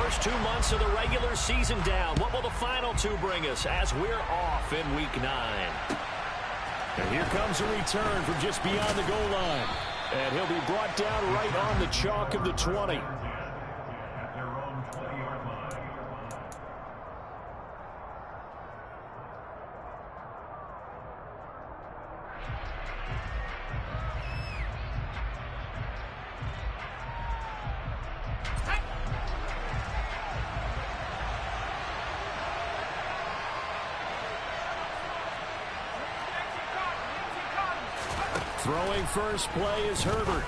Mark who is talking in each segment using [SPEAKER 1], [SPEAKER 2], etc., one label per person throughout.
[SPEAKER 1] First 2 months of the regular season down. What will the final two bring us as we're off in Week 9?
[SPEAKER 2] And here comes a return from just beyond the goal line. And he'll be brought down right on the chalk of the 20. Throwing first play is Herbert.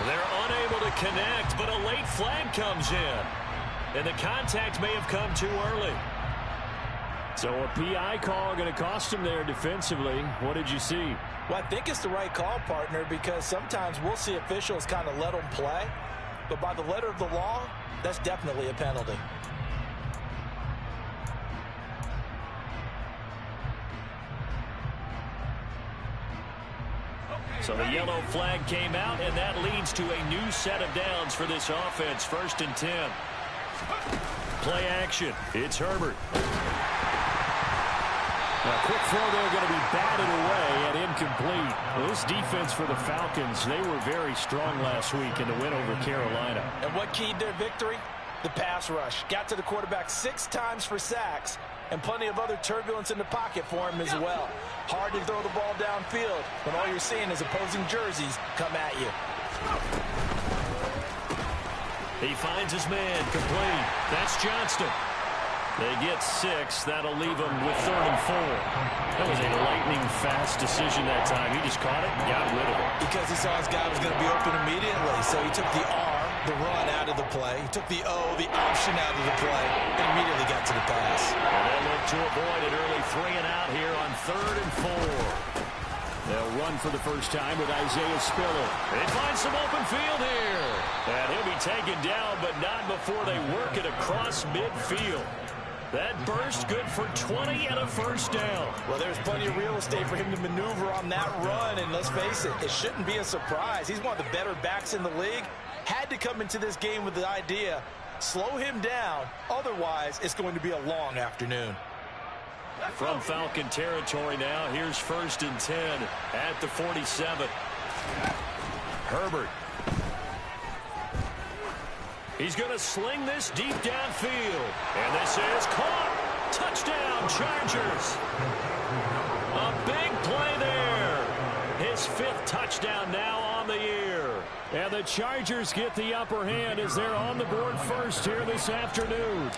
[SPEAKER 1] They're unable to connect, but a late flag comes in. And the contact may have come too early.
[SPEAKER 2] So a PI call going to cost him there defensively. What did you see?
[SPEAKER 3] Well, I think it's the right call, partner, because sometimes we'll see officials kind of let them play. But by the letter of the law, that's definitely a penalty.
[SPEAKER 1] So the yellow flag came out, and that leads to a new set of downs for this offense. 1st and 10. Play action. It's Herbert.
[SPEAKER 2] A quick throw there going to be batted away and incomplete. Well, this defense for the Falcons, they were very strong last week in the win over Carolina.
[SPEAKER 3] And what keyed their victory? The pass rush. Got to the quarterback 6 times for sacks, and plenty of other turbulence in the pocket for him as well. Hard to throw the ball downfield when all you're seeing is opposing jerseys come at you.
[SPEAKER 1] He finds his man, complete. That's Johnston. They get 6. That'll leave them with 3rd and 4.
[SPEAKER 2] That was a lightning-fast decision that time. He just caught it and got rid of it.
[SPEAKER 3] Because he saw his guy was going to be open immediately, so he took the R, the run, out of the play. He took the O, the option, out of the play, and immediately got to the pass.
[SPEAKER 1] And they'll look to avoid an early 3 and out here on 3rd and 4.
[SPEAKER 2] They'll run for the first time with Isaiah Spiller.
[SPEAKER 1] They find some open field here. And he'll be taken down, but not before they work it across midfield. That burst good for 20 and a first down.
[SPEAKER 3] Well, there's plenty of real estate for him to maneuver on that run, and let's face it, it shouldn't be a surprise. He's one of the better backs in the league. Had to come into this game with the idea, slow him down, otherwise it's going to be a long afternoon.
[SPEAKER 1] From Falcon territory now, here's 1st and 10 at the 47. Herbert. He's going to sling this deep downfield. And this is caught. Touchdown, Chargers. A big play there. His 5th touchdown now on the year.
[SPEAKER 2] And the Chargers get the upper hand as they're on the board first here this afternoon.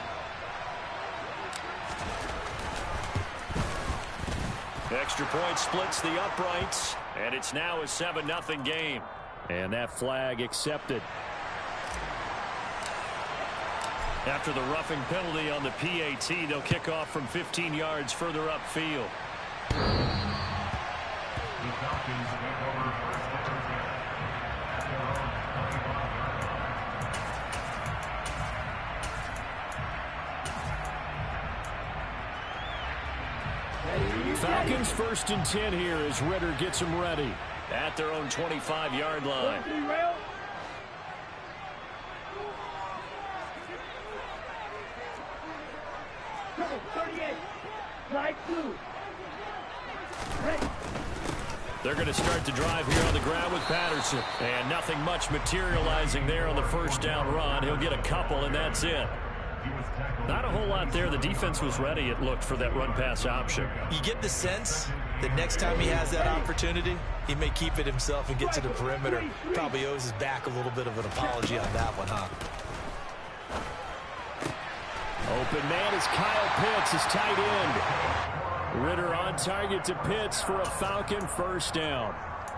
[SPEAKER 1] Extra point splits the uprights. And it's now a 7-0 game.
[SPEAKER 2] And that flag accepted.
[SPEAKER 1] After the roughing penalty on the PAT, they'll kick off from 15 yards further upfield.
[SPEAKER 2] Falcons 1st and 10 here as Ritter gets them ready.
[SPEAKER 1] At their own 25-yard line. They're going to start the drive here on the ground with Patterson. And nothing much materializing there on the first down run. He'll get a couple, and that's it. Not a whole lot there. The defense was ready, it looked, for that run-pass option.
[SPEAKER 3] You get the sense that next time he has that opportunity, he may keep it himself and get to the perimeter. Probably owes his back a little bit of an apology on that one, huh?
[SPEAKER 2] Open man is Kyle Pitts, his tight end. Ritter on target to Pitts for a Falcon first down.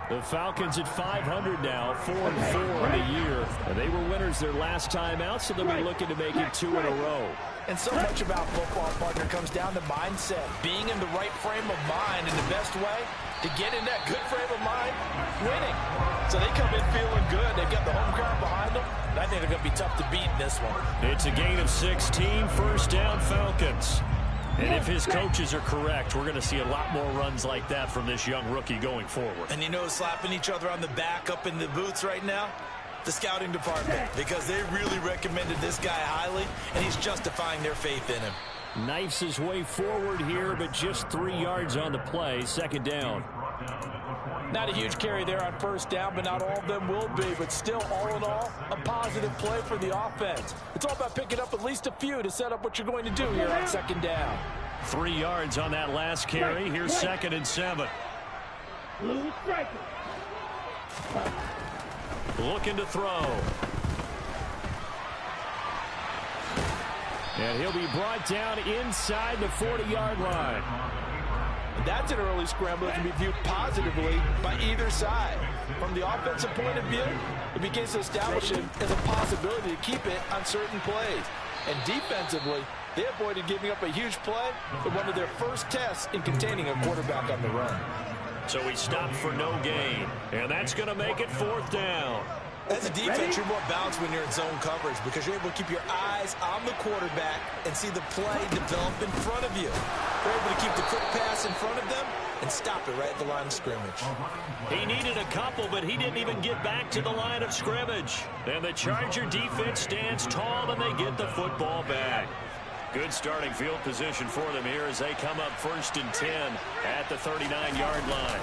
[SPEAKER 2] The Falcons at 500 now, 4-4 on the year. And they were winners their last time out, so they'll be looking to make it 2 in a row.
[SPEAKER 3] And so much about football, partner, comes down to mindset. Being in the right frame of mind, and the best way to get in that good frame of mind, winning. So they come in feeling good. They've got the home crowd behind them. And I think they're going to be tough to beat in this one.
[SPEAKER 1] It's a gain of 16, first down Falcons. And if his coaches are correct, we're going to see a lot more runs like that from this young rookie going forward.
[SPEAKER 3] And you know, slapping each other on the back up in the boots right now, The scouting department, because they really recommended this guy highly, and he's justifying their faith in him.
[SPEAKER 2] Knifes his way forward here, but just 3 yards on the play. Second down.
[SPEAKER 3] Not a huge carry there on first down, but not all of them will be. But still, all in all, a positive play for the offense. It's all about picking up at least a few to set up what you're going to do here on second down.
[SPEAKER 2] 3 yards on that last carry. Here's 2nd and 7. Looking to throw. And he'll be brought down inside the 40-yard line.
[SPEAKER 3] That's an early scramble that can be viewed positively by either side. From the offensive point of view, it begins to establish it as a possibility to keep it on certain plays. And defensively, they avoided giving up a huge play in one of their first tests in containing a quarterback on the run.
[SPEAKER 2] So he stopped for no gain, and that's going to make it 4th down.
[SPEAKER 3] As a defense, you're more balanced when you're in zone coverage because you're able to keep your eyes on the quarterback and see the play develop in front of you. You're able to keep the quick pass in front of them and stop it right at the line of scrimmage.
[SPEAKER 2] He needed a couple, but he didn't even get back to the line of scrimmage. And the Charger defense stands tall, and they get the football back. Good starting field position for them here as they come up 1st and 10 at the 39-yard line.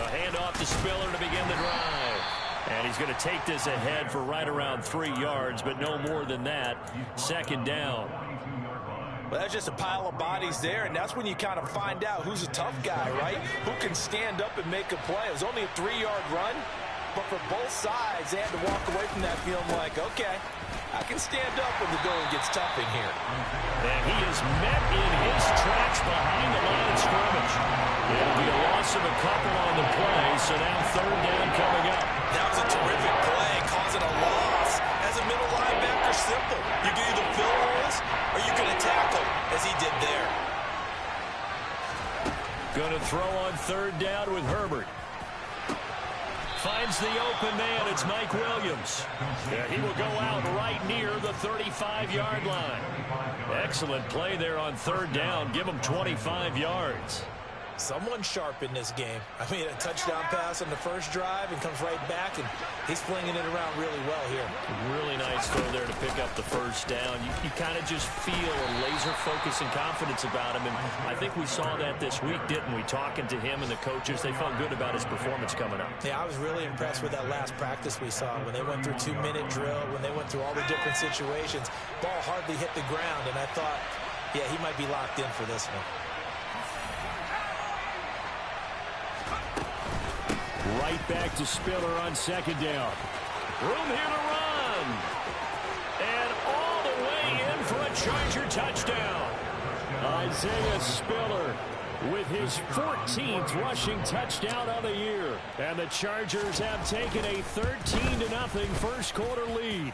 [SPEAKER 2] A handoff to Spiller to begin the drive. And he's going to take this ahead for right around 3 yards, but no more than that. 2nd down.
[SPEAKER 3] Well, that's just a pile of bodies there, and that's when you kind of find out who's a tough guy, right? Who can stand up and make a play. It was only a 3-yard run, but for both sides, they had to walk away from that feeling like, okay, I can stand up when the going gets tough in here.
[SPEAKER 2] And he is met in his tracks behind the line of scrimmage. It'll be a loss of a couple on the play, so now 3rd down coming up.
[SPEAKER 3] That was a terrific play, causing a loss. As a middle linebacker, simple. You can either fill holes or you can tackle, as he did there.
[SPEAKER 2] Going to throw on 3rd down with Herbert. Finds the open man. It's Mike Williams. And he will go out right near the 35-yard line. Excellent play there on 3rd down. Give him 25 yards.
[SPEAKER 3] Someone sharp in this game. I mean, a touchdown pass on the first drive and comes right back, and he's flinging it around really well here.
[SPEAKER 2] Really nice throw there to pick up the 1st down. You kind of just feel a laser focus and confidence about him, and I think we saw that this week, didn't we? Talking to him and the coaches, they felt good about his performance coming up.
[SPEAKER 3] Yeah, I was really impressed with that last practice we saw when they went through 2-minute drill, when they went through all the different situations. Ball hardly hit the ground, and I thought, yeah, he might be locked in for this one.
[SPEAKER 2] Right back to Spiller on 2nd down. Room here to run. And all the way in for a Charger touchdown. Isaiah Spiller with his 14th rushing touchdown of the year. And the Chargers have taken a 13-0 first quarter lead.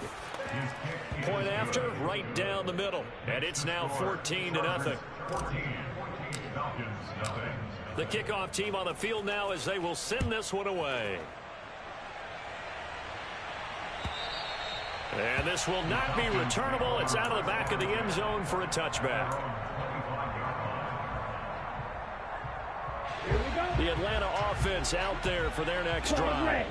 [SPEAKER 2] Point after, right down the middle. And it's now 14-0. The kickoff team on the field now as they will send this one away. And this will not be returnable. It's out of the back of the end zone for a touchback. The Atlanta offense out there for their next drive.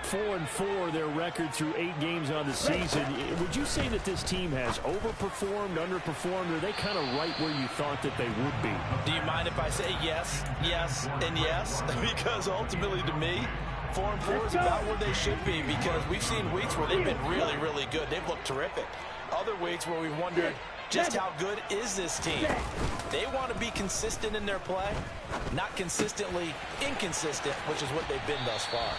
[SPEAKER 2] 4-4 their record through 8 games on the season. Would you say that this team has overperformed, underperformed, or are they kind of right where you thought that they would be?
[SPEAKER 3] Do you mind if I say yes, yes, and yes? Because ultimately to me, 4-4 is about where they should be, because we've seen weeks where they've been really, really good. They've looked terrific. Other weeks where we've wondered just how good is this team. They want to be consistent in their play, not consistently inconsistent, which is what they've been thus far.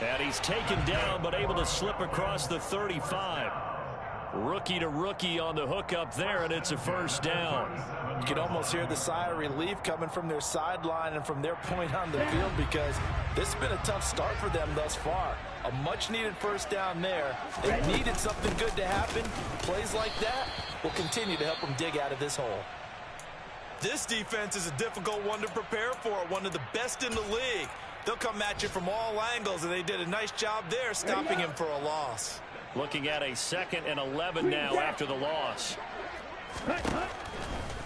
[SPEAKER 2] And he's taken down, but able to slip across the 35. Rookie to rookie on the hook up there, and it's a 1st down.
[SPEAKER 3] You can almost hear the sigh of relief coming from their sideline and from their point on the field, because this has been a tough start for them thus far. A much-needed 1st down there. They needed something good to happen. Plays like that will continue to help them dig out of this hole. This defense is a difficult one to prepare for, one of the best in the league. They'll come at you from all angles, and they did a nice job there stopping him for a loss.
[SPEAKER 2] Looking at a 2nd and 11 now after the loss.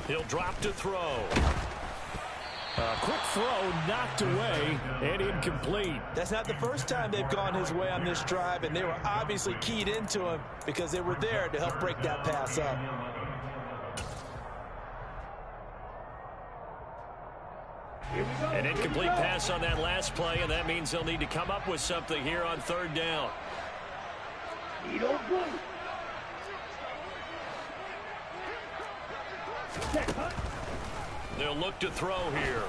[SPEAKER 2] He'll drop to throw. Quick throw knocked away and incomplete.
[SPEAKER 3] That's not the first time they've gone his way on this drive, and they were obviously keyed into him because they were there to help break that pass up.
[SPEAKER 1] An incomplete pass on that last play, and that means they'll need to come up with something here on third down. They'll look to throw here.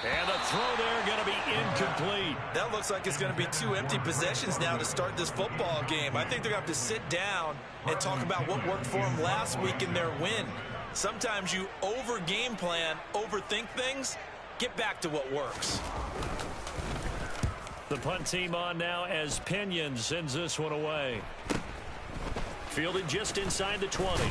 [SPEAKER 1] And the throw there going to be incomplete.
[SPEAKER 3] That looks like it's going to be 2 empty possessions now to start this football game. I think they're going to have to sit down and talk about what worked for them last week in their win. Sometimes you over-game plan, overthink things, get back to what works.
[SPEAKER 1] The punt team on now as Pinion sends this one away. Fielded just inside the 20.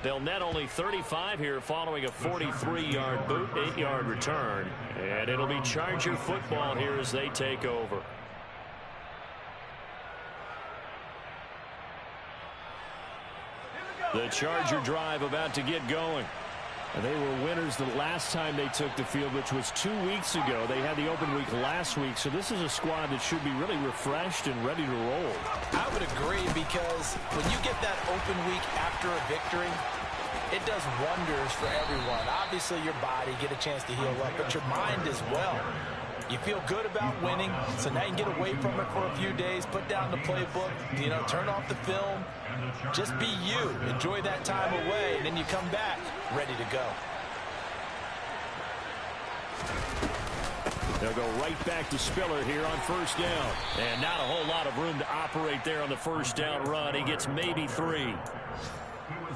[SPEAKER 1] They'll net only 35 here following a 43-yard boot, 8-yard return. And it'll be Charger football here as they take over. The Charger drive about to get going.
[SPEAKER 2] And they were winners the last time they took the field, which was 2 weeks ago. They had the open week last week, so this is a squad that should be really refreshed and ready to roll.
[SPEAKER 3] I would agree, because when you get that open week after a victory, it does wonders for everyone. Obviously, your body get a chance to heal up, but your mind as well. You feel good about winning, so now you can get away from it for a few days, put down the playbook, turn off the film. Just be you. Enjoy that time away, and then you come back ready to go.
[SPEAKER 2] They'll go right back to Spiller here on first down.
[SPEAKER 1] And not a whole lot of room to operate there on the first down run. He gets maybe 3.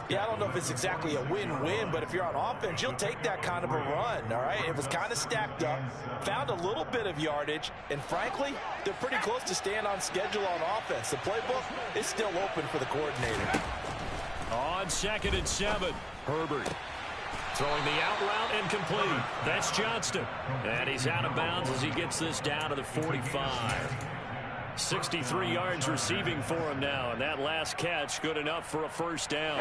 [SPEAKER 3] Yeah, I don't know if it's exactly a win-win, but if you're on offense, you'll take that kind of a run, all right? It was kind of stacked up, found a little bit of yardage, and frankly, they're pretty close to staying on schedule on offense. The playbook is still open for the coordinator.
[SPEAKER 1] On 2nd and 7, Herbert throwing the out route incomplete. That's Johnston. And he's out of bounds as he gets this down to the 45. 63 yards receiving for him now, and that last catch good enough for a first down.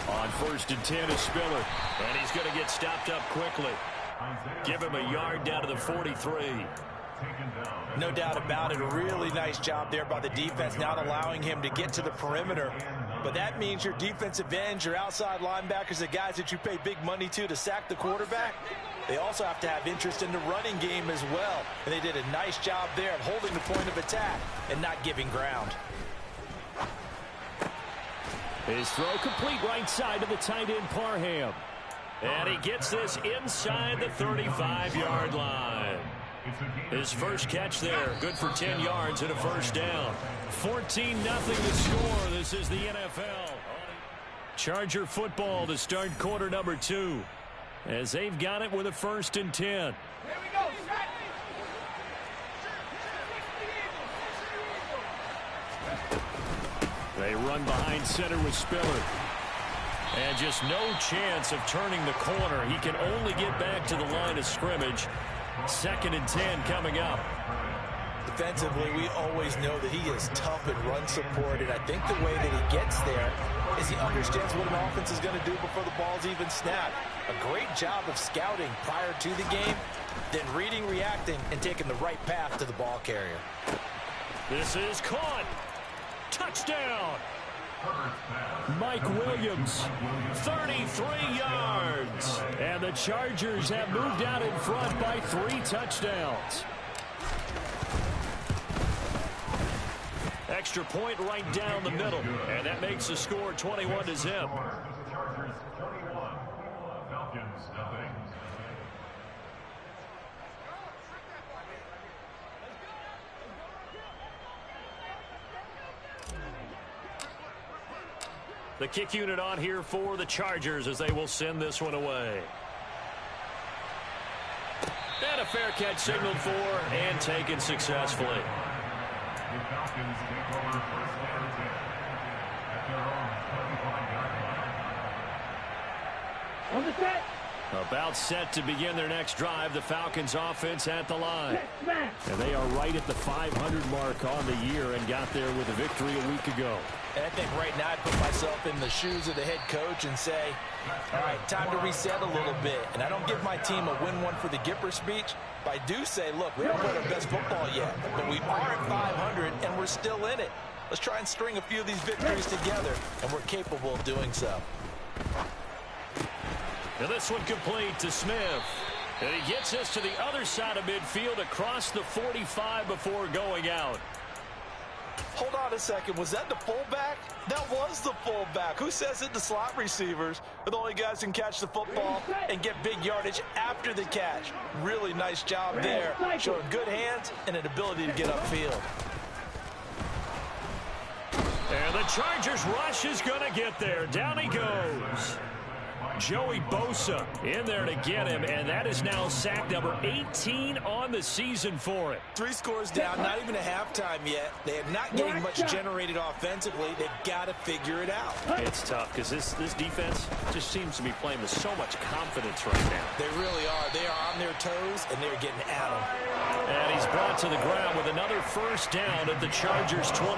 [SPEAKER 1] On 1st and 10 is Spiller, and he's going to get stopped up quickly. Give him a yard down to the 43.
[SPEAKER 3] No doubt about it. A really nice job there by the defense, not allowing him to get to the perimeter. But that means your defensive ends, your outside linebackers, the guys that you pay big money to sack the quarterback, they also have to have interest in the running game as well. And they did a nice job there of holding the point of attack and not giving ground.
[SPEAKER 2] His throw complete right side to the tight end Parham.
[SPEAKER 1] And he gets this inside the 35-yard line. His first catch there, good for 10 yards and a first down. 14-0 to score. This is the NFL. Charger football to start quarter number 2. As they've got it with a 1st and 10.
[SPEAKER 4] Here we go.
[SPEAKER 1] They run behind center with Spiller. And just no chance of turning the corner. He can only get back to the line of scrimmage. 2nd and 10 coming up.
[SPEAKER 3] Defensively, we always know that he is tough in run support, and I think the way that he gets there is he understands what an offense is going to do before the ball's even snapped. A great job of scouting prior to the game, then reading, reacting, and taking the right path to the ball carrier.
[SPEAKER 1] This is caught. Touchdown.
[SPEAKER 2] Mike Williams,
[SPEAKER 1] 33 yards.
[SPEAKER 2] and the Chargers have moved out in front by 3 touchdowns.
[SPEAKER 1] Extra point right down the middle, and that makes the score 21-0. The kick unit on here for the Chargers as they will send this one away. And a fair catch signaled for and taken successfully.
[SPEAKER 4] The Falcons take over first down and 10 at their own 35-yard line.
[SPEAKER 5] On the set.
[SPEAKER 2] About set to begin their next drive, the Falcons offense at the line. And they are right at the 500 mark on the year and got there with a victory a week ago.
[SPEAKER 3] And I think right now I'd put myself in the shoes of the head coach and say, all right, time to reset a little bit. And I don't give my team a win one for the Gipper speech, but I do say, look, we haven't played our best football yet, but we are at 500 and we're still in it. Let's try and string a few of these victories together, and we're capable of doing so.
[SPEAKER 1] And this one complete to Smith. And he gets us to the other side of midfield across the 45 before going out.
[SPEAKER 3] Hold on a second. Was that the fullback? That was the fullback. Who says it? The slot receivers are the only guys who can catch the football and get big yardage after the catch. Really nice job there, showing good hands and an ability to get upfield.
[SPEAKER 1] And the Chargers rush is going to get there. Down he goes. Joey Bosa in there to get him, and that is now sack number 18 on the season for it.
[SPEAKER 3] 3 scores down, not even a halftime yet. They are not getting much generated offensively. They've got to figure it out.
[SPEAKER 1] It's tough because this defense just seems to be playing with so much confidence right now.
[SPEAKER 3] They really are. They are on their toes, and they're getting at them.
[SPEAKER 1] And he's brought to the ground with another first down at the Chargers 23.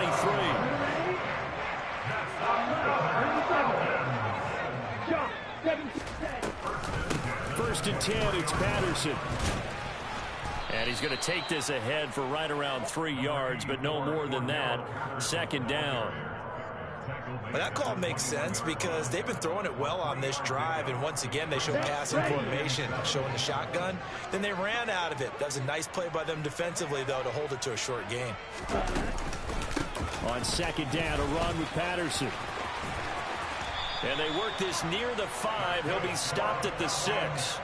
[SPEAKER 1] First and 10, it's Patterson. And he's going to take this ahead for right around 3 yards, but no more than that. Second down.
[SPEAKER 3] Well, that call makes sense because they've been throwing it well on this drive, and once again they show passing formation, showing the shotgun. Then they ran out of it. That was a nice play by them defensively, though, to hold it to a short gain.
[SPEAKER 2] On second down, a run with Patterson.
[SPEAKER 1] And they work this near the 5. He'll be stopped at the 6.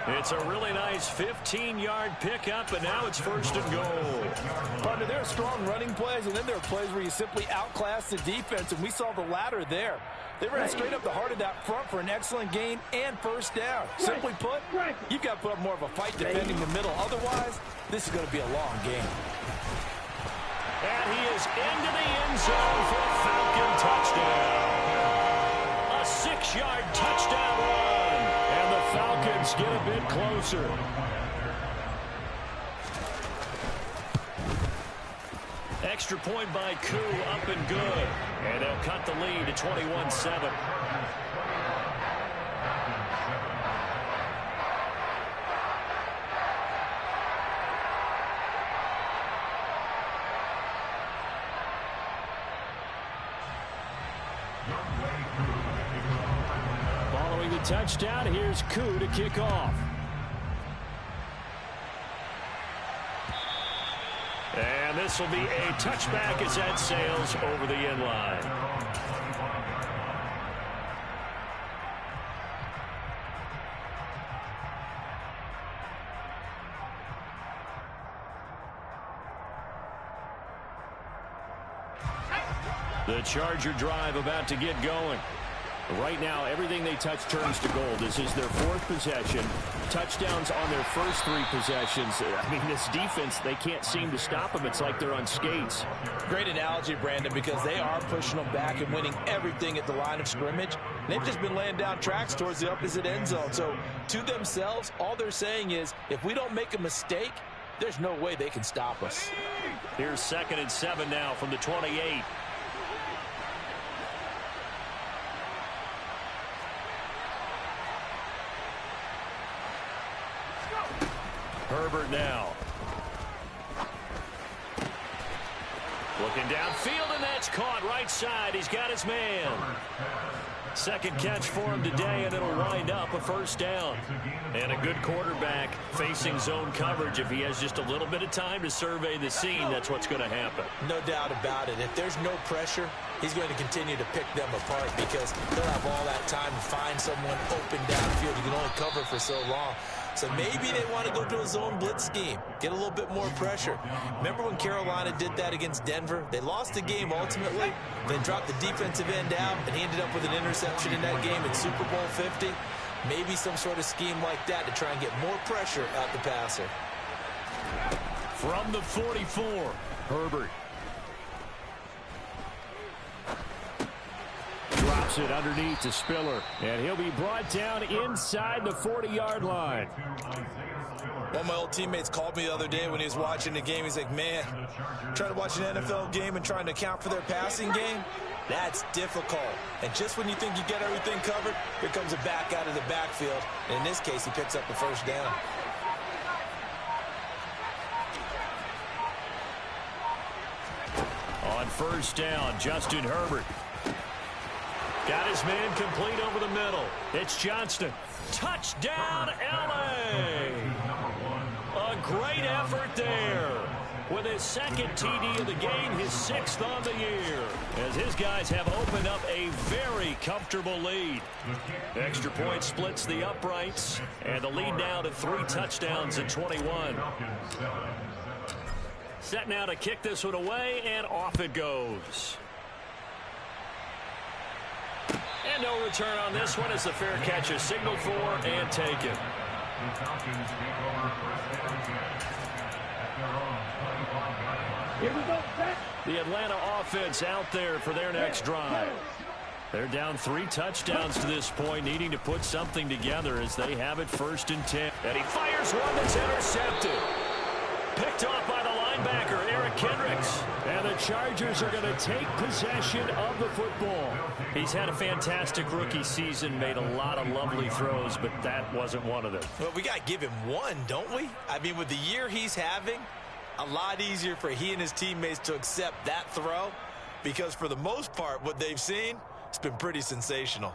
[SPEAKER 1] It's a really nice 15-yard pickup, and now it's first and goal.
[SPEAKER 3] Partner, there are strong running plays, and then there are plays where you simply outclass the defense, and we saw the latter there. They ran straight up the heart of that front for an excellent gain and first down. Simply put, you've got to put up more of a fight defending the middle. Otherwise, this is going to be a long game.
[SPEAKER 1] And he is into the end zone for a Falcon touchdown. A 6-yard touchdown run. And the Falcons get a bit closer. Extra point by Koo, up and good. And they'll cut the lead to 21-7. Following the touchdown, here's Koo to kick off. And this will be a touchback as that sails over the end line. The Charger drive about to get going. Right now, everything they touch turns to gold. This is their 4th possession. Touchdowns on their first 3 possessions. I mean, this defense, they can't seem to stop them. It's like they're on skates.
[SPEAKER 3] Great analogy, Brandon, because they are pushing them back and winning everything at the line of scrimmage. They've just been laying down tracks towards the opposite end zone. So, to themselves, all they're saying is, if we don't make a mistake, there's no way they can stop us.
[SPEAKER 1] Here's 2nd and 7 now from the 28. Herbert now. Looking downfield, and that's caught right side. He's got his man. Second catch for him today, and it'll wind up a first down. And a good quarterback facing zone coverage. If he has just a little bit of time to survey the scene, that's what's going to happen.
[SPEAKER 3] No doubt about it. If there's no pressure, he's going to continue to pick them apart because he'll have all that time to find someone open downfield. You can only cover for so long. So maybe they want to go to a zone blitz scheme, get a little bit more pressure. Remember when Carolina did that against Denver? They lost the game ultimately, then dropped the defensive end out, and he ended up with an interception in that game in Super Bowl 50. Maybe some sort of scheme like that to try and get more pressure out the passer.
[SPEAKER 1] From the 44, Herbert. Drops
[SPEAKER 2] Drops it underneath to Spiller. And he'll be brought down inside the 40-yard line.
[SPEAKER 3] One of my old teammates called me the other day when he was watching the game. He's like, man, trying to watch an NFL game and trying to account for their passing game, that's difficult. And just when you think you get everything covered, here comes a back out of the backfield. And in this case, he picks up the first down.
[SPEAKER 2] On first down, Justin Herbert.
[SPEAKER 1] Got his man complete over the middle. It's Johnston. Touchdown, L.A. A great effort there. With his second TD of the game, his 6th on the year. As his guys have opened up a very comfortable lead. Extra point splits the uprights. And the lead now to 3 touchdowns at 21. Set now to kick this one away, and off it goes. And no return on this one as the fair catch is signaled for and taken.
[SPEAKER 4] Here we go.
[SPEAKER 2] The Atlanta offense out there for their next drive. They're down 3 touchdowns to this point, needing to put something together as they have it 1st and 10.
[SPEAKER 1] And he fires one that's intercepted. Picked off by the linebacker, Eric Kendricks.
[SPEAKER 2] And the Chargers are going to take possession of the football.
[SPEAKER 1] He's had a fantastic rookie season, made a lot of lovely throws, but that wasn't one of them.
[SPEAKER 3] Well, we got to give him one, don't we? I mean, with the year he's having, a lot easier for he and his teammates to accept that throw, because for the most part, what they've seen, it's been pretty sensational.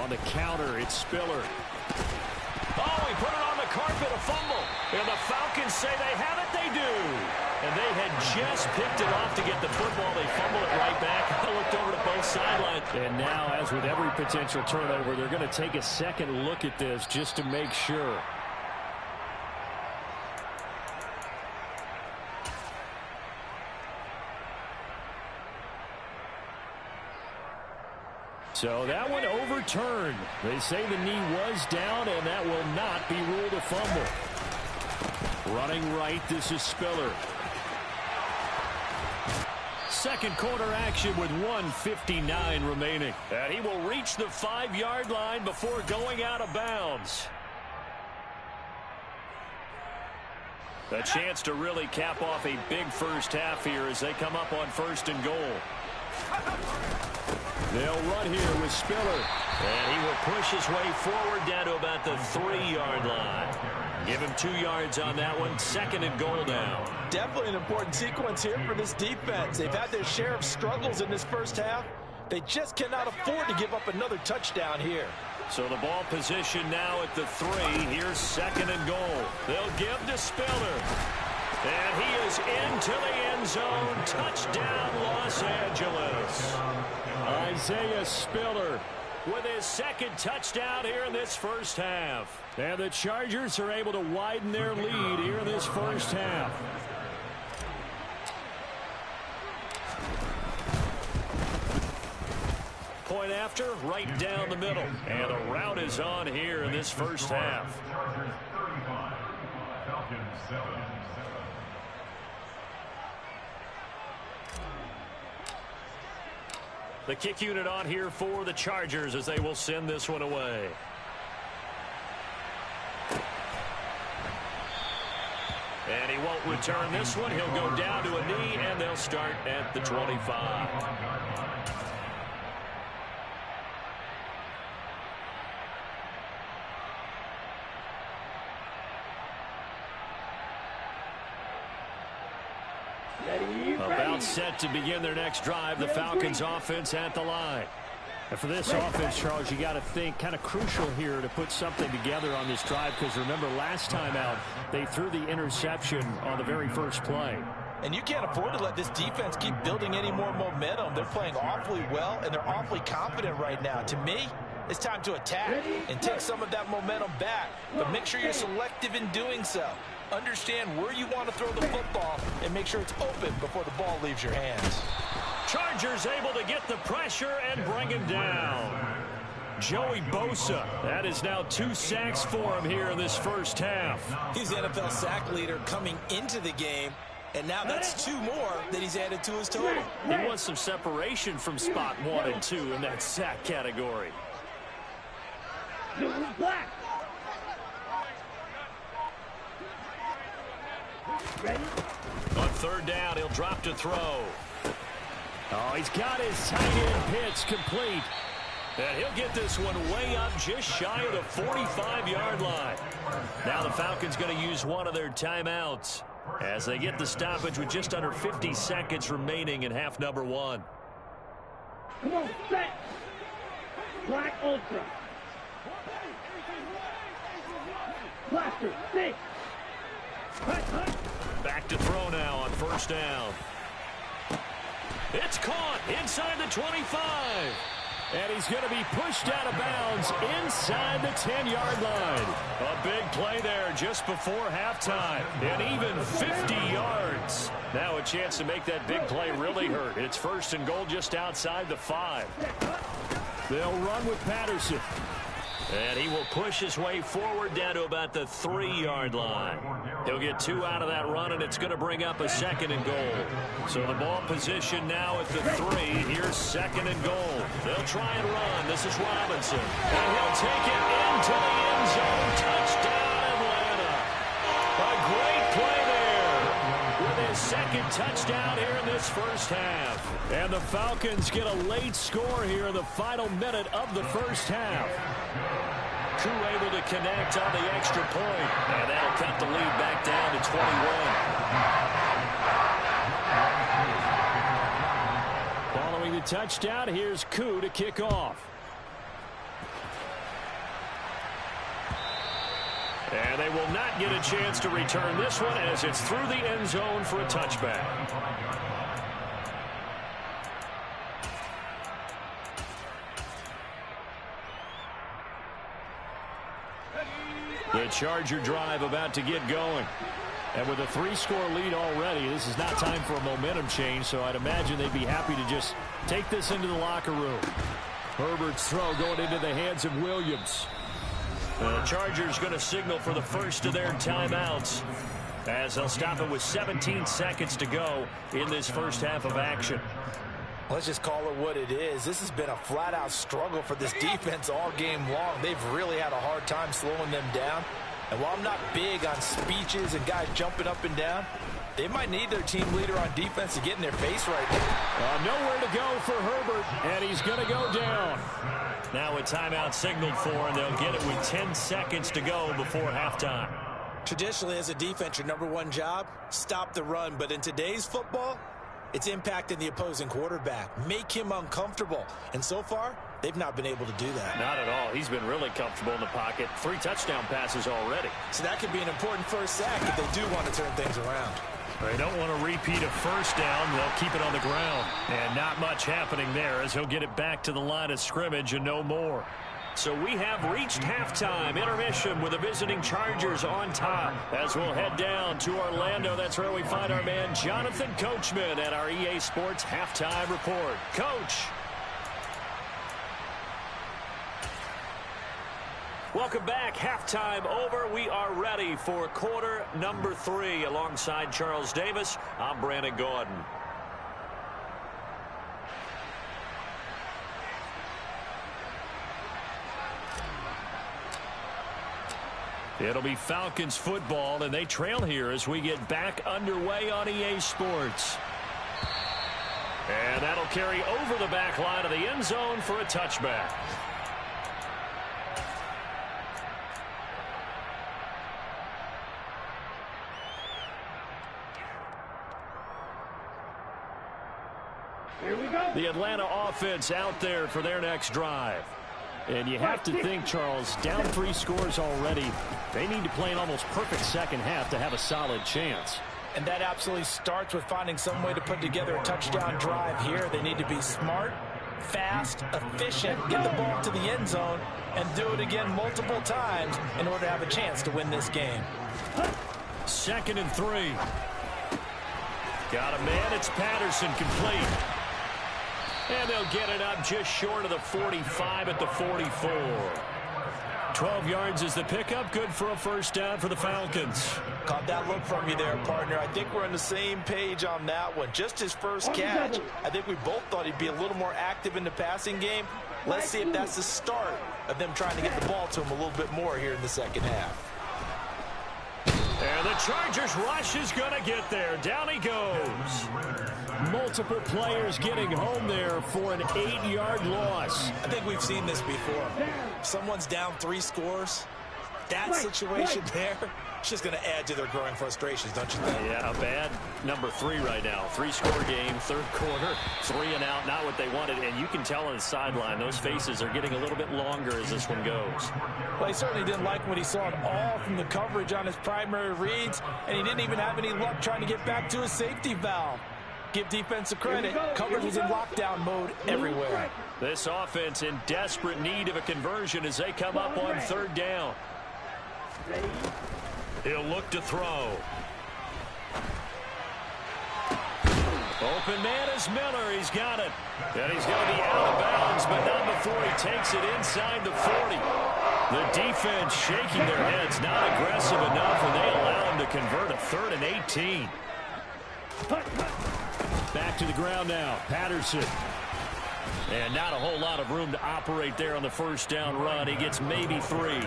[SPEAKER 2] On the counter, it's Spiller.
[SPEAKER 1] Oh, he put it on the carpet, a fumble. And the Falcons say they have it, they do. And they had just picked it off to get the football. They fumble it right back. I looked over to both sidelines.
[SPEAKER 2] And now, as with every potential turnover, they're going to take a second look at this just to make sure. So that one overturned. They say the knee was down, and that will not be ruled a fumble. Running right, this is Spiller. Second quarter action with 1:59 remaining. And he will reach the 5-yard line before going out of bounds. A chance to really cap off a big first half here as they come up on 1st and goal. They'll run here with Spiller.
[SPEAKER 1] And he will push his way forward down to about the 3-yard line. Give him 2 yards on that one. 2nd and goal now.
[SPEAKER 3] Definitely an important sequence here for this defense. They've had their share of struggles in this first half. They just cannot afford to give up another touchdown here.
[SPEAKER 1] So the ball position now at the 3. Here's 2nd and goal. They'll give to Spiller. And he is into the end zone. Touchdown, Los Angeles.
[SPEAKER 2] Isaiah Spiller
[SPEAKER 1] with his 2nd touchdown here in this first half.
[SPEAKER 2] And the Chargers are able to widen their lead here in this first half.
[SPEAKER 1] Point after, right down the middle. And the route is on here in this first half.
[SPEAKER 4] Chargers 35, Falcons 7.
[SPEAKER 1] The kick unit on here for the Chargers as they will send this one away. And he won't return this one. He'll go down to a knee, and they'll start at the 25. About set to begin their next drive. The Falcons offense at the line.
[SPEAKER 2] And for this offense, Charles, you got to think kind of crucial here to put something together on this drive, because remember last time out they threw the interception on the very first play.
[SPEAKER 3] And you can't afford to let this defense keep building any more momentum. They're playing awfully well, and they're awfully confident right now. To me, it's time to attack and take some of that momentum back. But make sure you're selective in doing so. Understand where you want to throw the football and make sure it's open before the ball leaves your hands.
[SPEAKER 1] Chargers able to get the pressure and bring him down. Joey Bosa, that is now 2 sacks for him here in this first half.
[SPEAKER 3] He's the NFL sack leader coming into the game, and now that's 2 more that he's added to his total.
[SPEAKER 1] He wants some separation from spot 1 and 2 in that sack category. On third down, he'll drop to throw.
[SPEAKER 2] Oh, he's got his tight end pitch complete.
[SPEAKER 1] And he'll get this one way up just shy of the 45-yard line. Now the Falcons going to use one of their timeouts as they get the stoppage with just under 50 seconds remaining in half number 1.
[SPEAKER 5] Come on, set. Black Ultra. Blaster, 6.
[SPEAKER 1] Back to throw now on first down. It's caught inside the 25.
[SPEAKER 2] And he's going to be pushed out of bounds inside the 10-yard line.
[SPEAKER 1] A big play there just before halftime. And even 50 yards. Now a chance to make that big play really hurt. It's first and goal just outside the 5.
[SPEAKER 2] They'll run with Patterson.
[SPEAKER 1] And he will push his way forward down to about the 3-yard line. He'll get 2 out of that run, and it's going to bring up a second and goal. So the ball position now at the 3. Here's second and goal. They'll try and run. This is Robinson. And he'll take it into the end zone. Touchdown, Atlanta. A great play there with his second touchdown here in this first half.
[SPEAKER 2] And the Falcons get a late score here in the final minute of the first half.
[SPEAKER 1] Crew able to connect on the extra point. And that'll cut the lead back down to 21.
[SPEAKER 2] Following the touchdown, here's Koo to kick off.
[SPEAKER 1] And they will not get a chance to return this one as it's through the end zone for a touchback. The Charger drive about to get going.
[SPEAKER 2] And with a 3-score lead already, this is not time for a momentum change, so I'd imagine they'd be happy to just take this into the locker room. Herbert's throw going into the hands of Williams.
[SPEAKER 1] The Chargers going to signal for the first of their timeouts as they'll stop it with 17 seconds to go in this first half of action.
[SPEAKER 3] Let's just call it what it is. This has been a flat-out struggle for this defense all game long. They've really had a hard time slowing them down. And while I'm not big on speeches and guys jumping up and down, they might need their team leader on defense to get in their face right now.
[SPEAKER 2] Nowhere to go for Herbert, and he's going to go down.
[SPEAKER 1] Now a timeout signaled for, and they'll get it with 10 seconds to go before halftime.
[SPEAKER 3] Traditionally, as a defense, your number 1 job, stop the run. But in today's football, it's impacting the opposing quarterback. Make him uncomfortable. And so far, they've not been able to do that.
[SPEAKER 1] Not at all. He's been really comfortable in the pocket. 3 touchdown passes already.
[SPEAKER 3] So that could be an important first sack if they do want to turn things around.
[SPEAKER 1] They don't want to repeat a first down. They'll keep it on the ground. And not much happening there as he'll get it back to the line of scrimmage and no more. So we have reached halftime intermission with the visiting Chargers on top. As we'll head down to Orlando, that's where we find our man Jonathan Coachman at our EA Sports Halftime Report. Coach. Welcome back. Halftime over. We are ready for quarter number 3. Alongside Charles Davis, I'm Brandon Gordon. It'll be Falcons football, and they trail here as we get back underway on EA Sports. And that'll carry over the back line of the end zone for a touchback.
[SPEAKER 5] Here we go.
[SPEAKER 1] The Atlanta offense out there for their next drive.
[SPEAKER 2] And you have to think, Charles, down 3 scores already. They need to play an almost perfect second half to have a solid chance.
[SPEAKER 3] And that absolutely starts with finding some way to put together a touchdown drive here. They need to be smart, fast, efficient, get the ball to the end zone, and do it again multiple times in order to have a chance to win this game.
[SPEAKER 1] 2nd and 3. Got a man. It's Patterson complete.
[SPEAKER 2] And they'll get it up just short of the 45 at the 44. 12 yards is the pickup. Good for a first down for the Falcons.
[SPEAKER 3] Caught that look from you there, partner. I think we're on the same page on that one. Just his first catch. I think we both thought he'd be a little more active in the passing game. Let's see if that's the start of them trying to get the ball to him a little bit more here in the second half.
[SPEAKER 1] And the Chargers rush is going to get there. Down he goes.
[SPEAKER 2] Multiple players getting home there for an 8-yard loss.
[SPEAKER 3] I think we've seen this before. If someone's down 3 scores, that situation there, it's just going to add to their growing frustrations, don't you think?
[SPEAKER 1] Yeah, a bad number 3 right now. 3-score game, third quarter, 3 and out, not what they wanted. And you can tell on the sideline, those faces are getting a little bit longer as this one goes.
[SPEAKER 3] Well, he certainly didn't like what he saw at all from the coverage on his primary reads, and he didn't even have any luck trying to get back to his safety valve. Give defensive credit. Coverage was in lockdown mode everywhere.
[SPEAKER 1] This offense in desperate need of a conversion as they come up on third down. He'll look to throw. Open man is Miller. He's got it. And he's going to be out of bounds, but not before he takes it inside the 40. The defense shaking their heads, not aggressive enough, and they allow him to convert a 3rd and 18.
[SPEAKER 2] Back to the ground now. Patterson.
[SPEAKER 1] And not a whole lot of room to operate there on the first down run. He gets maybe 3.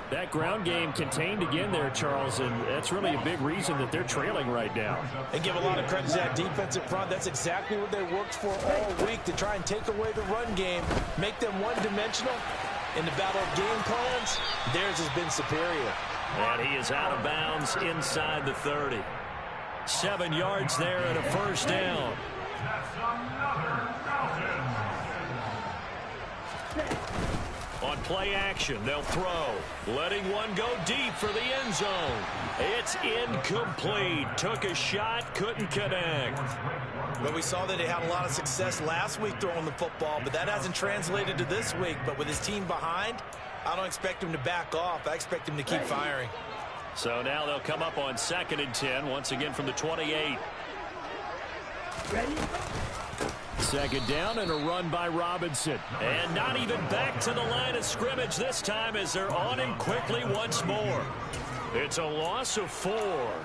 [SPEAKER 2] That ground game contained again there, Charles, and that's really a big reason that they're trailing right now.
[SPEAKER 3] They give a lot of credit to that defensive front. That's exactly what they worked for all week, to try and take away the run game, make them one-dimensional. In the battle of game plans, theirs has been superior.
[SPEAKER 1] And he is out of bounds inside the 30. 7 yards there and a first down. On play action, they'll throw. Letting one go deep for the end zone. It's incomplete. Took a shot, couldn't connect.
[SPEAKER 3] Well, we saw that he had a lot of success last week throwing the football, but that hasn't translated to this week. But with his team behind, I don't expect him to back off. I expect him to keep firing.
[SPEAKER 1] So now they'll come up on 2nd and 10, once again from the 28.
[SPEAKER 5] Ready?
[SPEAKER 2] Second down and a run by Robinson.
[SPEAKER 1] And not even back to the line of scrimmage this time as they're on him quickly once more. It's a loss of 4.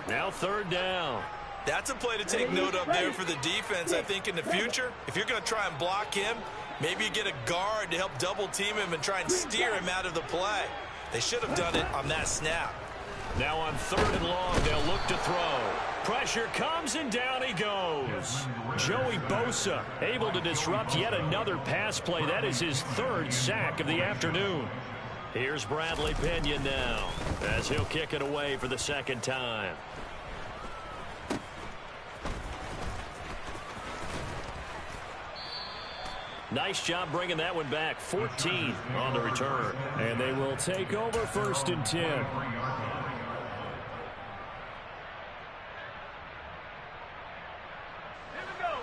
[SPEAKER 1] Now 3rd down.
[SPEAKER 3] That's a play to take note of there for the defense, I think, in the future. If you're going to try and block him, maybe you get a guard to help double-team him and try and steer him out of the play. They should have done it on that snap.
[SPEAKER 1] Now on 3rd and long, they'll look to throw. Pressure comes and down he goes. Joey Bosa able to disrupt yet another pass play. That is his 3rd sack of the afternoon. Here's Bradley Pinion now as he'll kick it away for the 2nd time. Nice job bringing that one back. 14 on the return.
[SPEAKER 2] And they will take over 1st and 10.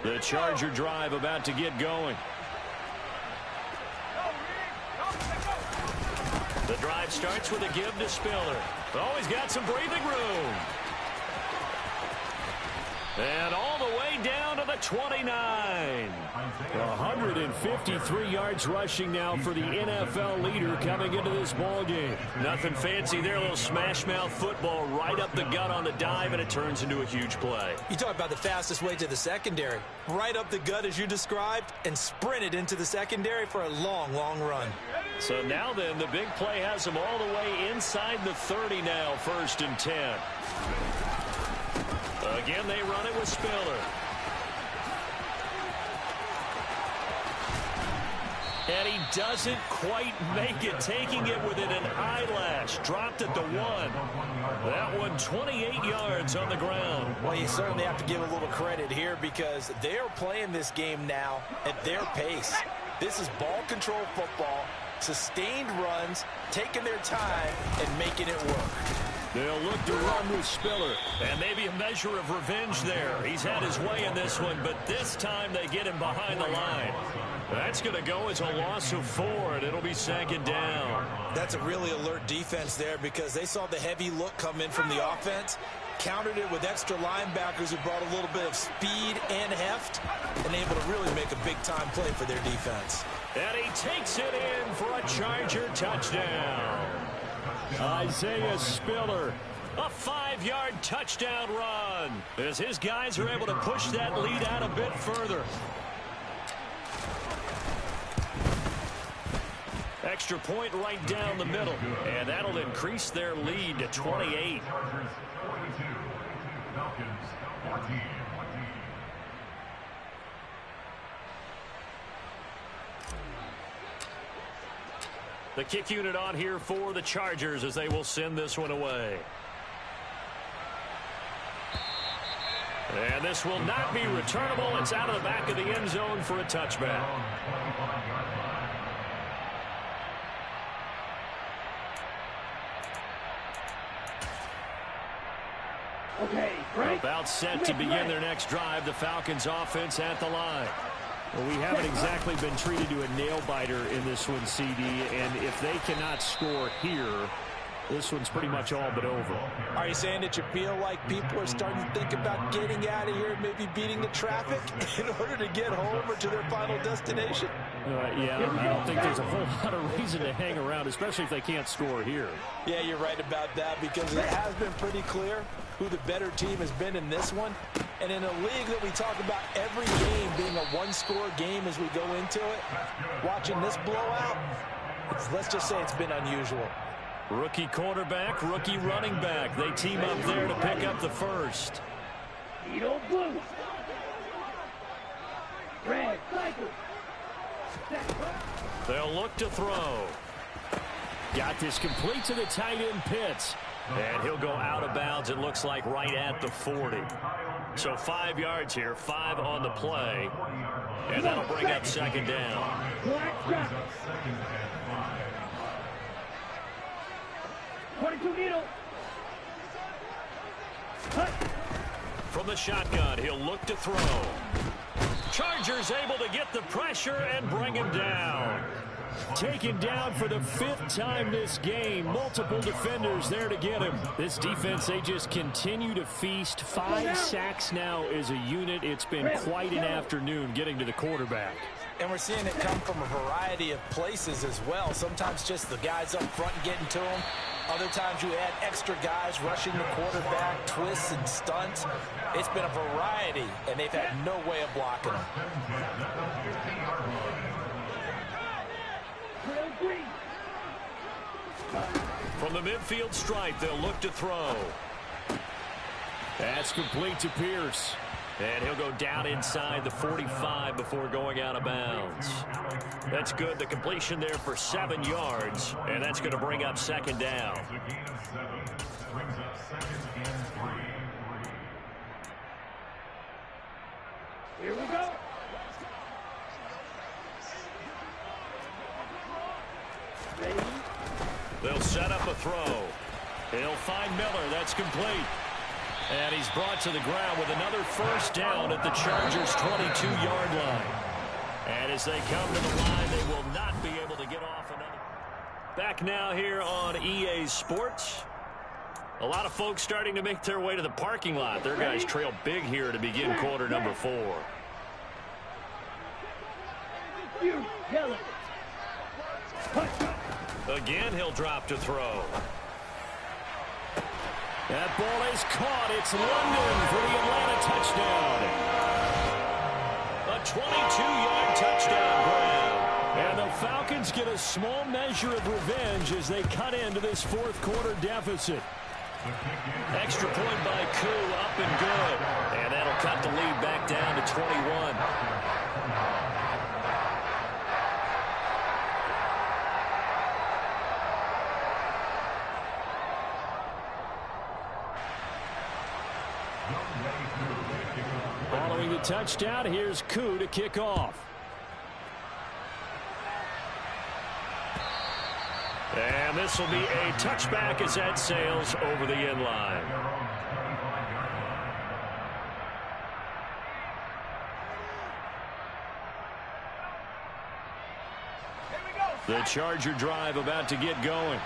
[SPEAKER 1] The Charger drive about to get going. The drive starts with a give to Spiller. Oh, he's got some breathing room. And all the way down to the 29.
[SPEAKER 2] 153 yards rushing now for the NFL leader coming into this ball game.
[SPEAKER 1] Nothing fancy there. A little smash mouth football right up the gut on the dive, and it turns into a huge play.
[SPEAKER 3] You talk about the fastest way to the secondary. Right up the gut as you described and sprinted into the secondary for a long, long run.
[SPEAKER 1] So now then, the big play has him all the way inside the 30 now, 1st and 10. Again, they run it with Spiller. And he doesn't quite make it, taking it within an eyelash. Dropped at the 1. That one 28 yards on the ground.
[SPEAKER 3] Well, you certainly have to give a little credit here because they are playing this game now at their pace. This is ball control football, sustained runs, taking their time and making it work.
[SPEAKER 2] They'll look to run with Spiller.
[SPEAKER 1] And maybe a measure of revenge there. He's had his way in this one, but this time they get him behind the line. That's going to go as a loss of 4, and it'll be 2nd down.
[SPEAKER 3] That's a really alert defense there because they saw the heavy look come in from the offense, Countered it with extra linebackers who brought a little bit of speed and heft and able to really make a big-time play for their defense.
[SPEAKER 2] And he takes it in for a Charger touchdown. Isaiah Spiller.
[SPEAKER 1] A 5-yard touchdown run as his guys are able to push that lead out a bit further. Extra point right down the middle, and that'll increase their lead to 28. The kick unit on here for the Chargers as they will send this one away. And this will not be returnable. It's out of the back of the end zone for a touchback.
[SPEAKER 5] Okay, break.
[SPEAKER 1] About set to begin their next drive. The Falcons offense at the line.
[SPEAKER 2] Well, we haven't exactly been treated to a nail-biter in this one, CD, and if they cannot score here, this one's pretty much all but over.
[SPEAKER 3] Are you saying that you feel like people are starting to think about getting out of here and maybe beating the traffic in order to get home or to their final destination?
[SPEAKER 2] Yeah, I don't think there's a whole lot of reason to hang around, especially if they can't score here.
[SPEAKER 3] Yeah, you're right about that because it has been pretty clear who the better team has been in this one. And in a league that we talk about every game being a one-score game as we go into it, watching this blowout, let's just say it's been unusual.
[SPEAKER 1] Rookie quarterback, rookie running back. They team up there to pick up the first.
[SPEAKER 5] Edo blue. Red, cycle.
[SPEAKER 1] They'll look to throw.
[SPEAKER 2] Got this complete to the tight end Pitts.
[SPEAKER 1] And he'll go out of bounds, it looks like, right at the 40. So 5 yards here, 5 on the play. And that'll bring up second down.
[SPEAKER 5] Black drop. 22 needle. Cut.
[SPEAKER 1] From the shotgun, he'll look to throw. Chargers able to get the pressure and bring him down.
[SPEAKER 2] Taken down for the 5th time this game. Multiple defenders there to get him. This defense, they just continue to feast. 5 sacks now as a unit. It's been quite an afternoon getting to the quarterback.
[SPEAKER 3] And we're seeing it come from a variety of places as well. Sometimes just the guys up front getting to him. Other times you add extra guys rushing the quarterback, twists and stunts. It's been a variety, and they've had no way of blocking him.
[SPEAKER 1] From the midfield stripe, they'll look to throw.
[SPEAKER 2] That's complete to Pierce.
[SPEAKER 1] And he'll go down inside the 45 before going out of bounds. That's good. The completion there for 7 yards. And that's going to bring up second down.
[SPEAKER 5] Here we go. Ready?
[SPEAKER 1] They'll set up a throw. He'll find Miller. That's complete. And he's brought to the ground with another first down at the Chargers' 22-yard line. And as they come to the line, they will not be able to get off another. Back now here on EA Sports. A lot of folks starting to make their way to the parking lot. Their guys trail big here to begin quarter number 4.
[SPEAKER 5] You yellow.
[SPEAKER 1] Again, he'll drop to throw.
[SPEAKER 2] That ball is caught. It's London for the Atlanta touchdown.
[SPEAKER 1] A 22-yard touchdown grab.
[SPEAKER 2] And the Falcons get a small measure of revenge as they cut into this 4th quarter deficit.
[SPEAKER 1] Extra point by Koo, up and good. And that'll cut the lead back down to 21.
[SPEAKER 2] Following the touchdown, here's Koo to kick off.
[SPEAKER 1] And this will be a touchback as that sails over the end line. The Charger drive about to get going.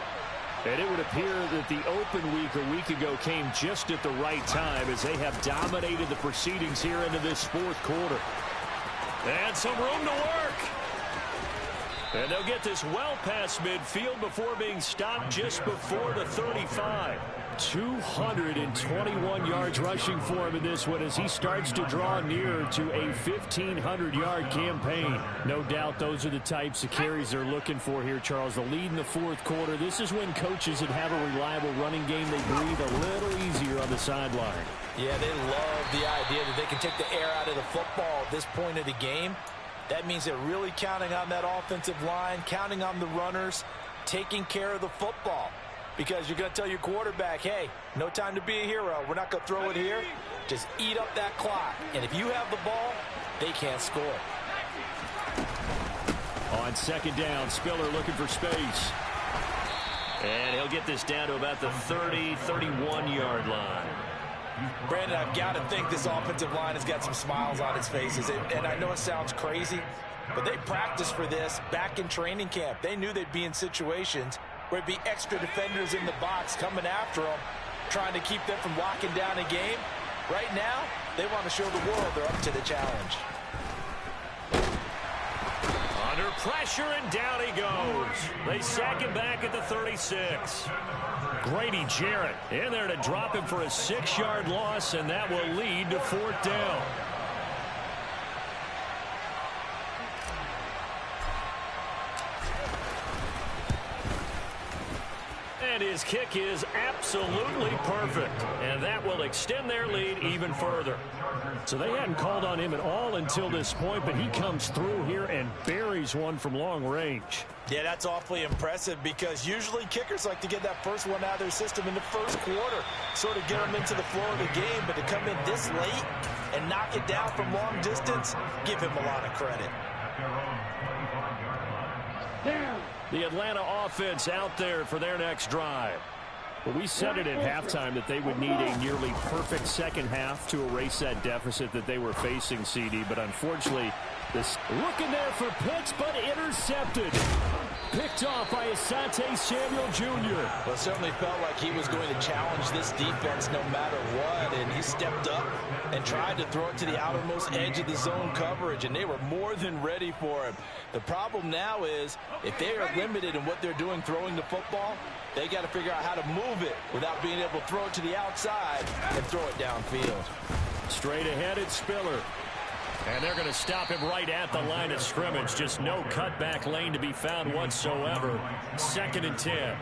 [SPEAKER 2] And it would appear that the open week a week ago came just at the right time as they have dominated the proceedings here into this fourth quarter.
[SPEAKER 1] And some room to work. And they'll get this well past midfield before being stopped just before the 35.
[SPEAKER 2] 221 yards rushing for him in this one as he starts to draw nearer to a 1,500-yard campaign. No doubt those are the types of carries they're looking for here, Charles. The lead in the fourth quarter. This is when coaches that have a reliable running game, they breathe a little easier on the sideline.
[SPEAKER 3] Yeah, they love the idea that they can take the air out of the football at this point of the game. That means they're really counting on that offensive line, counting on the runners, taking care of the football. Because you're going to tell your quarterback, hey, no time to be a hero. We're not going to throw it here. Just eat up that clock. And if you have the ball, they can't score.
[SPEAKER 2] On second down, Spiller looking for space.
[SPEAKER 1] And he'll get this down to about the 30, 31-yard line.
[SPEAKER 3] Brandon, I've got to think this offensive line has got some smiles on its faces. And I know it sounds crazy, but they practiced for this back in training camp. They knew they'd be in situations where it'd be extra defenders in the box coming after them, trying to keep them from locking down a game. Right now, they want to show the world they're up to the challenge.
[SPEAKER 1] Under pressure, and down he goes. They sack him back at the 36. Grady Jarrett in there to drop him for a 6-yard loss, and that will lead to fourth down. And his kick is absolutely perfect, and that will extend their lead even further.
[SPEAKER 2] So they hadn't called on him at all until this point, but he comes through here and buries one from long range.
[SPEAKER 3] Yeah, that's awfully impressive because usually kickers like to get that first one out of their system in the first quarter, sort of get them into the flow of the game, but to come in this late and knock it down from long distance, give him a lot of credit.
[SPEAKER 2] The Atlanta offense out there for their next drive. Well, we said it at halftime that they would need a nearly perfect second half to erase that deficit that they were facing, CD. But unfortunately, this looking there for Pitts, but intercepted. Picked off by Asante Samuel Jr.
[SPEAKER 3] Well, it certainly felt like he was going to challenge this defense no matter what, and he stepped up and tried to throw it to the outermost edge of the zone coverage, and they were more than ready for him. The problem now is if they are limited in what they're doing throwing the football, they got to figure out how to move it without being able to throw it to the outside and throw it downfield.
[SPEAKER 2] Straight ahead, it's Spiller.
[SPEAKER 1] And they're going to stop him right at the line of scrimmage. Just no cutback lane to be found whatsoever. 2nd and 10.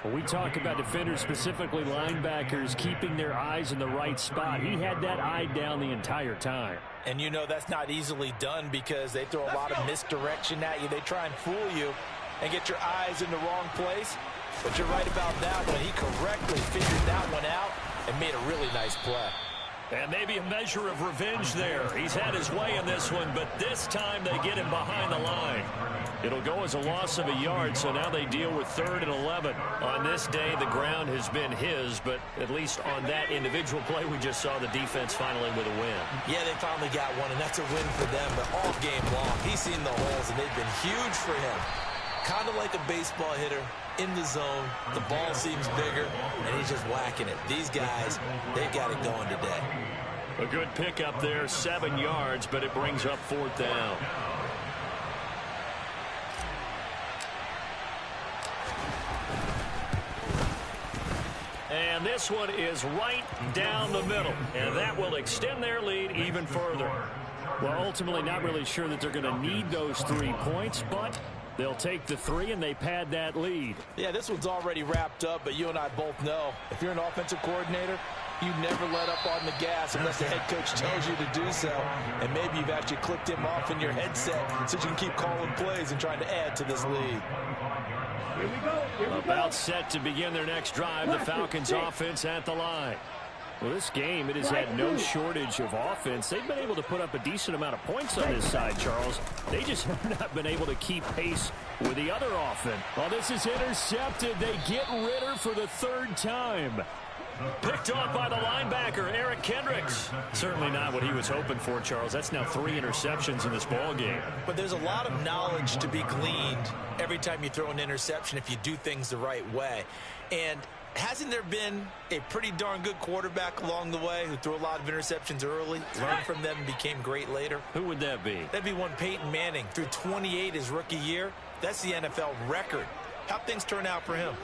[SPEAKER 2] Well, we talk about defenders, specifically linebackers, keeping their eyes in the right spot. He had that eye down the entire time.
[SPEAKER 3] And you know that's not easily done because they throw a lot of misdirection at you. They try and fool you and get your eyes in the wrong place. But you're right about that one. He correctly figured that one out and made a really nice play.
[SPEAKER 1] And maybe a measure of revenge there. He's had his way in this one, but this time they get him behind the line. It'll go as a loss of a yard, so now they deal with 3rd and 11. On this day, the ground has been his, but at least on that individual play, we just saw the defense finally with a win.
[SPEAKER 3] Yeah, they finally got one, and that's a win for them, but all game long, he's seen the holes, and they've been huge for him. Kind of like a baseball hitter in the zone. The ball seems bigger, and he's just whacking it. These guys, they've got it going today.
[SPEAKER 1] A good pickup there, 7 yards, but it brings up 4th down. And this one is right down the middle, and that will extend their lead even further.
[SPEAKER 2] Well, ultimately not really sure that they're going to need those 3 points, but they'll take the 3 and they pad that lead.
[SPEAKER 3] Yeah, this one's already wrapped up, but you and I both know if you're an offensive coordinator, you never let up on the gas unless the head coach tells you to do so. And maybe you've actually clicked him off in your headset so you can keep calling plays and trying to add to this lead.
[SPEAKER 5] Here we go. Here we go.
[SPEAKER 1] About set to begin their next drive, the Falcons offense at the line.
[SPEAKER 2] Well, this game, it has had no shortage of offense. They've been able to put up a decent amount of points on this side, Charles. They just have not been able to keep pace with the other offense. Well, this is intercepted. They get Ritter for the 3rd time.
[SPEAKER 1] Picked off by the linebacker, Eric Kendricks. Certainly not what he was hoping for, Charles. That's now 3 interceptions in this ball game.
[SPEAKER 3] But there's a lot of knowledge to be gleaned every time you throw an interception if you do things the right way. And hasn't there been a pretty darn good quarterback along the way who threw a lot of interceptions early, learned from them, and became great later?
[SPEAKER 1] Who would that be?
[SPEAKER 3] That'd be one Peyton Manning. Threw 28 his rookie year. That's the NFL record. How'd things turn out for him?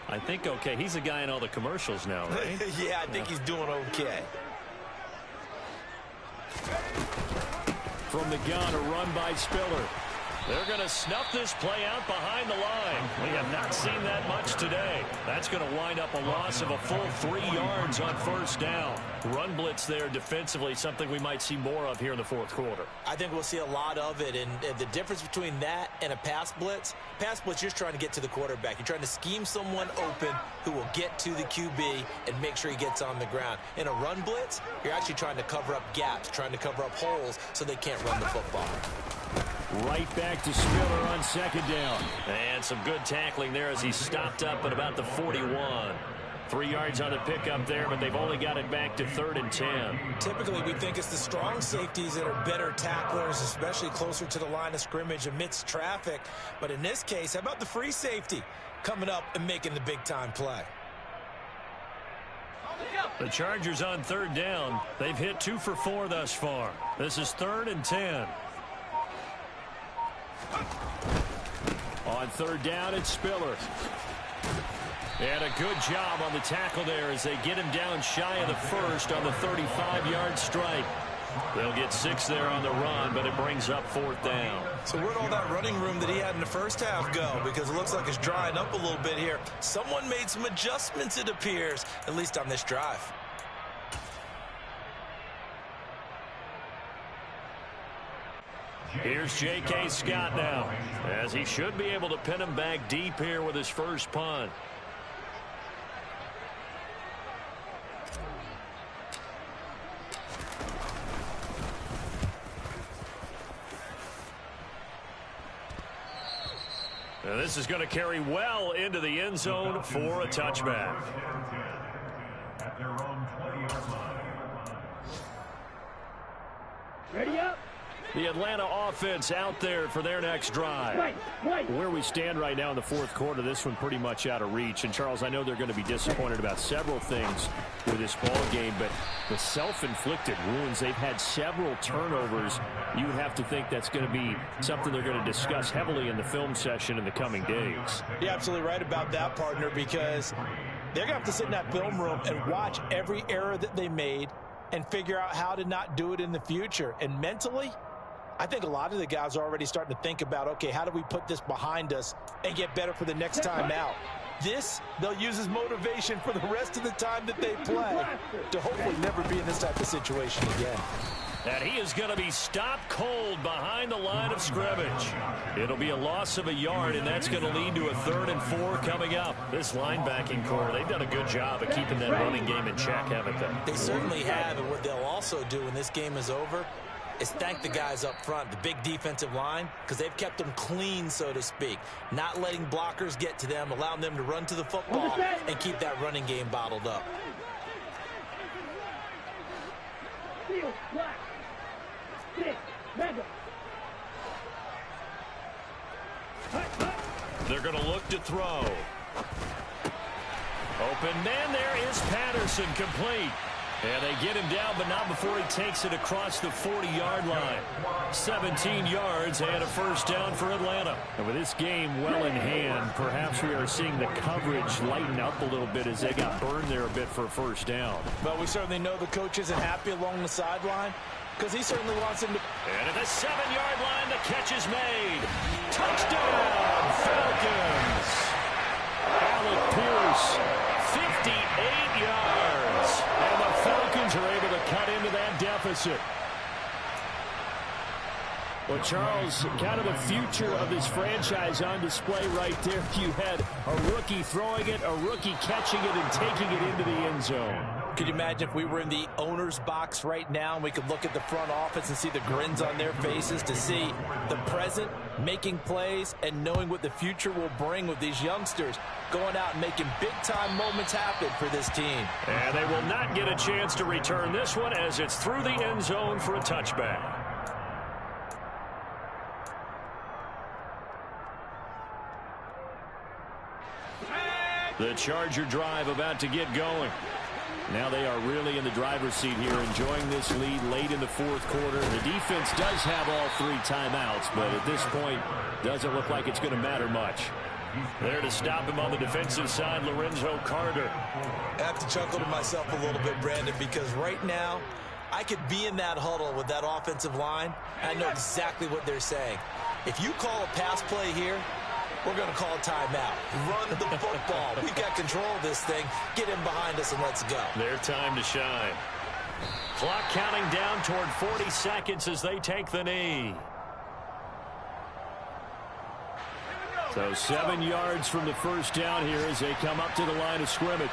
[SPEAKER 1] I think okay. He's a guy in all the commercials now, right?
[SPEAKER 3] Yeah, I think he's doing okay.
[SPEAKER 2] From the gun, a run by Spiller.
[SPEAKER 1] They're going to snuff this play out behind the line. We have not seen that much today. That's going to wind up a loss of a full 3 yards on first down. Run blitz there defensively, something we might see more of here in the fourth quarter.
[SPEAKER 3] I think we'll see a lot of it, and the difference between that and a pass blitz, you're just trying to get to the quarterback. You're trying to scheme someone open who will get to the QB and make sure he gets on the ground. In a run blitz, you're actually trying to cover up gaps, trying to cover up holes so they can't run the football.
[SPEAKER 2] Right back to Spiller on second down.
[SPEAKER 1] And some good tackling there as he stopped up at about the 41. 3 yards on the pickup there, but they've only got it back to 3rd and 10.
[SPEAKER 3] Typically, we think it's the strong safeties that are better tacklers, especially closer to the line of scrimmage amidst traffic. But in this case, how about the free safety coming up and making the big-time play?
[SPEAKER 1] The Chargers on 3rd down. They've hit 2 for 4 thus far. This is 3rd and 10.
[SPEAKER 2] On 3rd down, it's Spiller.
[SPEAKER 1] And a good job on the tackle there as they get him down shy of the first on the 35-yard strike. They'll get 6 there on the run, but it brings up 4th down.
[SPEAKER 3] So where'd all that running room that he had in the first half go? Because it looks like it's drying up a little bit here. Someone made some adjustments, it appears, at least on this drive.
[SPEAKER 1] Here's J.K. Scott now, as he should be able to pin him back deep here with his first punt. And this is going to carry well into the end zone for a touchback.
[SPEAKER 4] At their own 20-yard line.
[SPEAKER 5] Ready up.
[SPEAKER 1] The Atlanta offense out there for their next drive.
[SPEAKER 2] Where we stand right now in the fourth quarter, this one pretty much out of reach. And, Charles, I know they're going to be disappointed about several things with this ball game, but the self-inflicted wounds, they've had several turnovers. You would have to think that's going to be something they're going to discuss heavily in the film session in the coming days.
[SPEAKER 3] You're absolutely right about that, partner, because they're going to have to sit in that film room and watch every error that they made and figure out how to not do it in the future. And mentally, I think a lot of the guys are already starting to think about, okay, how do we put this behind us and get better for the next time out? This, they'll use as motivation for the rest of the time that they play to hopefully never be in this type of situation again.
[SPEAKER 1] And he is going to be stopped cold behind the line of scrimmage. It'll be a loss of a yard, and that's going to lead to a 3rd and 4 coming up. This linebacking core, they've done a good job of keeping that running game in check, haven't they?
[SPEAKER 3] They certainly have, and what they'll also do when this game is over is thank the guys up front, the big defensive line, because they've kept them clean, so to speak, not letting blockers get to them, allowing them to run to the football and keep that running game bottled up.
[SPEAKER 1] They're going to look to throw. Open man there is Patterson, complete. And they get him down, but not before he takes it across the 40-yard line. 17 yards and a first down for Atlanta.
[SPEAKER 2] And with this game well in hand, perhaps we are seeing the coverage lighten up a little bit as they got burned there a bit for a first down.
[SPEAKER 3] But we certainly know the coach isn't happy along the sideline because he certainly wants him to.
[SPEAKER 1] And at the 7-yard line, the catch is made. Touchdown, Falcons.
[SPEAKER 2] Alec Pierce,
[SPEAKER 1] 58 yards.
[SPEAKER 2] and the Falcons are able to cut into that deficit. Well, Charles, kind of the future of this franchise on display right there. You had a rookie throwing it, a rookie catching it, and taking it into the end zone.
[SPEAKER 3] Could you imagine if we were in the owner's box right now and we could look at the front office and see the grins on their faces to see the present making plays and knowing what the future will bring with these youngsters going out and making big-time moments happen for this team.
[SPEAKER 1] And they will not get a chance to return this one as it's through the end zone for a touchback. The Charger drive about to get going. Now they are really in the driver's seat here, enjoying this lead late in the fourth quarter. The defense does have all 3 timeouts, but at this point, doesn't look like it's going to matter much. There to stop him on the defensive side, Lorenzo Carter.
[SPEAKER 3] I have to chuckle to myself a little bit, Brandon, because right now, I could be in that huddle with that offensive line, and I know exactly what they're saying. If you call a pass play here, we're going to call a timeout. Run the football. We've got control of this thing. Get in behind us and let's go.
[SPEAKER 1] Their time to shine. Clock counting down toward 40 seconds as they take the knee. So 7 yards from the first down here as they come up to the line of scrimmage.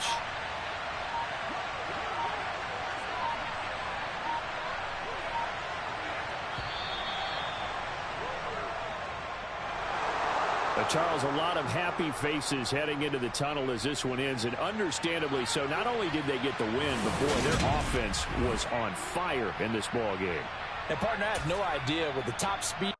[SPEAKER 1] Charles, a lot of happy faces heading into the tunnel as this one ends, and understandably so. Not only did they get the win, but, boy, their offense was on fire in this ball game.
[SPEAKER 3] And, partner, I have no idea with the top speed.